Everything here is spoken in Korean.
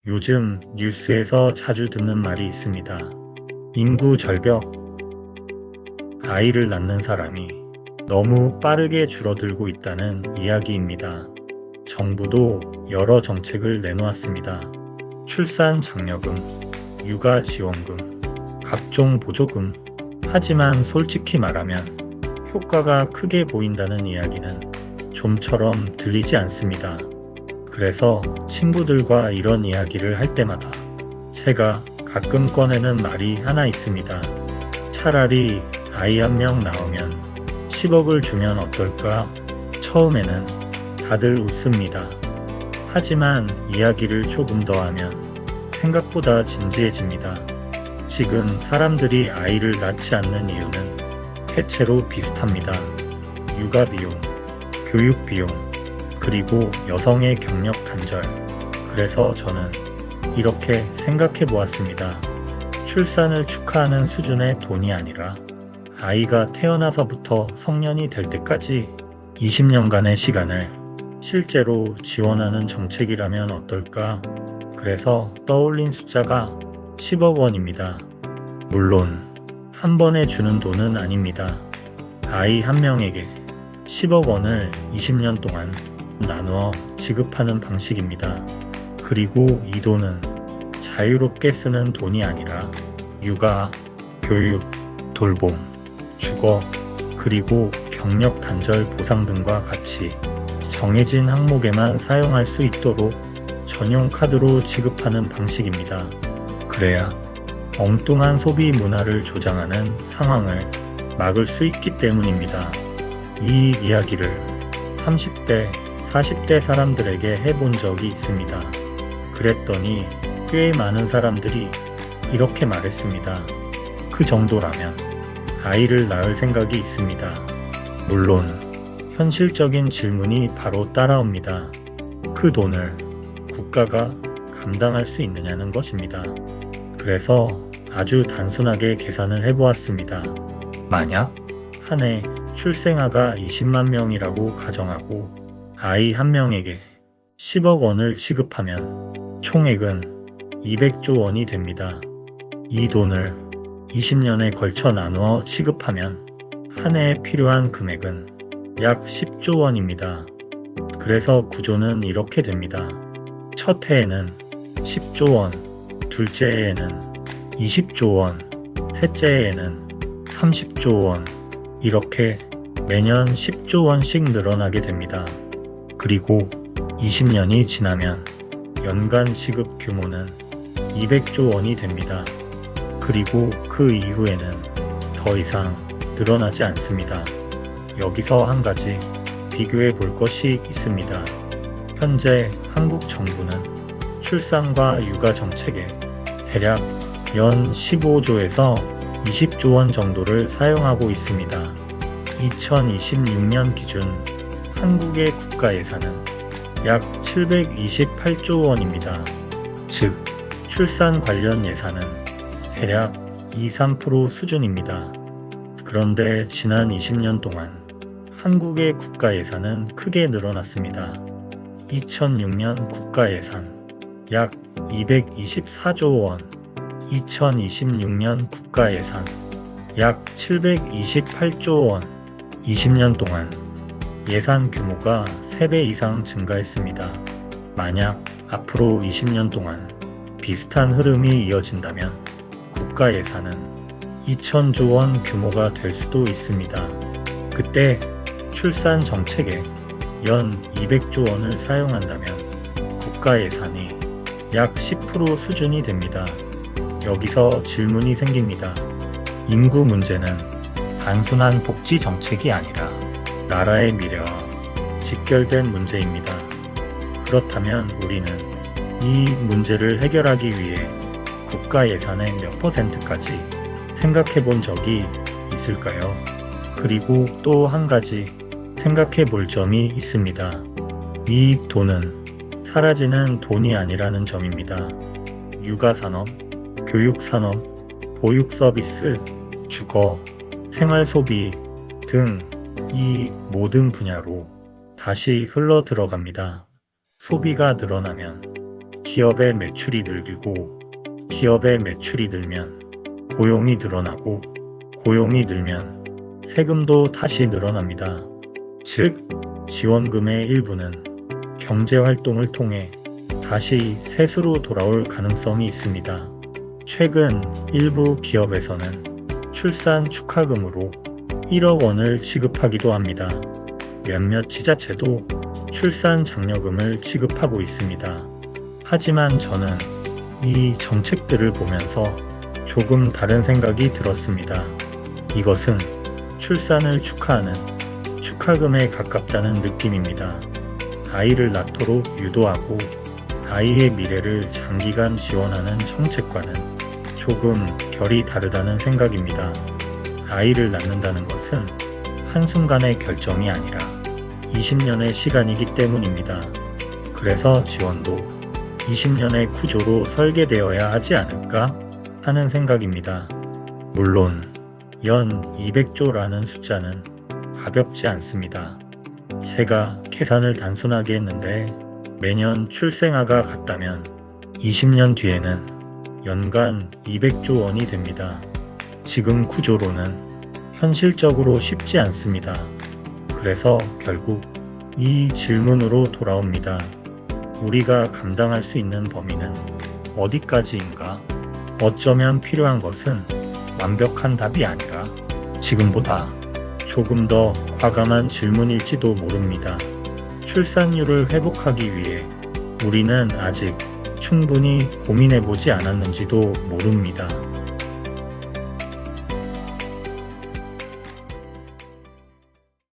요즘 뉴스에서 자주 듣는 말이 있습니다. 인구 절벽, 아이를 낳는 사람이 너무 빠르게 줄어들고 있다는 이야기입니다. 정부도 여러 정책을 내놓았습니다. 출산 장려금, 육아 지원금, 각종 보조금. 하지만 솔직히 말하면 효과가 크게 보인다는 이야기는 좀처럼 들리지 않습니다. 그래서 친구들과 이런 이야기를 할 때마다 제가 가끔 꺼내는 말이 하나 있습니다. 차라리 아이 한 명 낳으면 10억을 주면 어떨까? 처음에는 다들 웃습니다. 하지만 이야기를 조금 더 하면 생각보다 진지해집니다. 지금 사람들이 아이를 낳지 않는 이유는 대체로 비슷합니다. 육아 비용, 교육 비용, 그리고 여성의 경력 단절. 그래서 저는 이렇게 생각해 보았습니다. 출산을 축하하는 수준의 돈이 아니라 아이가 태어나서부터 성년이 될 때까지 20년간의 시간을 실제로 지원하는 정책이라면 어떨까? 그래서 떠올린 숫자가 10억 원입니다. 물론 한 번에 주는 돈은 아닙니다. 아이 한 명에게 10억 원을 20년 동안 나누어 지급하는 방식입니다. 그리고 이 돈은 자유롭게 쓰는 돈이 아니라 육아, 교육, 돌봄, 주거, 그리고 경력 단절 보상 등과 같이 정해진 항목에만 사용할 수 있도록 전용 카드로 지급하는 방식입니다. 그래야 엉뚱한 소비 문화를 조장하는 상황을 막을 수 있기 때문입니다. 이 이야기를 30대, 40대 사람들에게 해본 적이 있습니다. 그랬더니 꽤 많은 사람들이 이렇게 말했습니다. 그 정도라면 아이를 낳을 생각이 있습니다. 물론 현실적인 질문이 바로 따라옵니다. 그 돈을 국가가 감당할 수 있느냐는 것입니다. 그래서 아주 단순하게 계산을 해보았습니다. 만약 한 해 출생아가 20만 명이라고 가정하고 아이 한 명에게 10억 원을 지급하면 총액은 200조 원이 됩니다. 이 돈을 20년에 걸쳐 나누어 지급하면 한 해에 필요한 금액은 약 10조 원입니다. 그래서 구조는 이렇게 됩니다. 첫 해에는 10조 원, 둘째 해에는 20조 원, 셋째 해에는 30조 원, 이렇게 매년 10조 원씩 늘어나게 됩니다. 그리고 20년이 지나면 연간 지급 규모는 200조 원이 됩니다. 그리고 그 이후에는 더 이상 늘어나지 않습니다. 여기서 한 가지 비교해 볼 것이 있습니다. 현재 한국 정부는 출산과 육아 정책에 대략 연 15조에서 20조 원 정도를 사용하고 있습니다. 2026년 기준 한국의 국가 예산은 약 728조 원입니다. 즉, 출산 관련 예산은 대략 2~3% 수준입니다. 그런데 지난 20년 동안 한국의 국가 예산은 크게 늘어났습니다. 2006년 국가 예산 약 224조 원, 2026년 국가 예산 약 728조 원, 20년 동안 예산 규모가 3배 이상 증가했습니다. 만약 앞으로 20년 동안 비슷한 흐름이 이어진다면 국가 예산은 2천조 원 규모가 될 수도 있습니다. 그때 출산 정책에 연 200조 원을 사용한다면 국가 예산이 약 10% 수준이 됩니다. 여기서 질문이 생깁니다. 인구 문제는 단순한 복지 정책이 아니라 나라의 미래와 직결된 문제입니다. 그렇다면 우리는 이 문제를 해결하기 위해 국가 예산의 몇 %까지 생각해 본 적이 있을까요? 그리고 또 한 가지 생각해 볼 점이 있습니다. 이 돈은 사라지는 돈이 아니라는 점입니다. 육아산업, 교육산업, 보육서비스, 주거, 생활소비 등 이 모든 분야로 다시 흘러 들어갑니다. 소비가 늘어나면 기업의 매출이 늘고 기업의 매출이 늘면 고용이 늘어나고 고용이 늘면 세금도 다시 늘어납니다. 즉, 지원금의 일부는 경제활동을 통해 다시 세수로 돌아올 가능성이 있습니다. 최근 일부 기업에서는 출산 축하금으로 1억 원을 지급하기도 합니다. 몇몇 지자체도 출산 장려금을 지급하고 있습니다. 하지만 저는 이 정책들을 보면서 조금 다른 생각이 들었습니다. 이것은 출산을 축하하는 축하금에 가깝다는 느낌입니다. 아이를 낳도록 유도하고 아이의 미래를 장기간 지원하는 정책과는 조금 결이 다르다는 생각입니다. 아이를 낳는다는 것은 한순간의 결정이 아니라 20년의 시간이기 때문입니다. 그래서 지원도 20년의 구조로 설계되어야 하지 않을까 하는 생각입니다. 물론 연 200조라는 숫자는 가볍지 않습니다. 제가 계산을 단순하게 했는데 매년 출생아가 같다면 20년 뒤에는 연간 200조 원이 됩니다. 지금 구조로는 현실적으로 쉽지 않습니다. 그래서 결국 이 질문으로 돌아옵니다. 우리가 감당할 수 있는 범위는 어디까지인가? 어쩌면 필요한 것은 완벽한 답이 아니라 지금보다 조금 더 과감한 질문일지도 모릅니다. 출산율을 회복하기 위해 우리는 아직 충분히 고민해보지 않았는지도 모릅니다.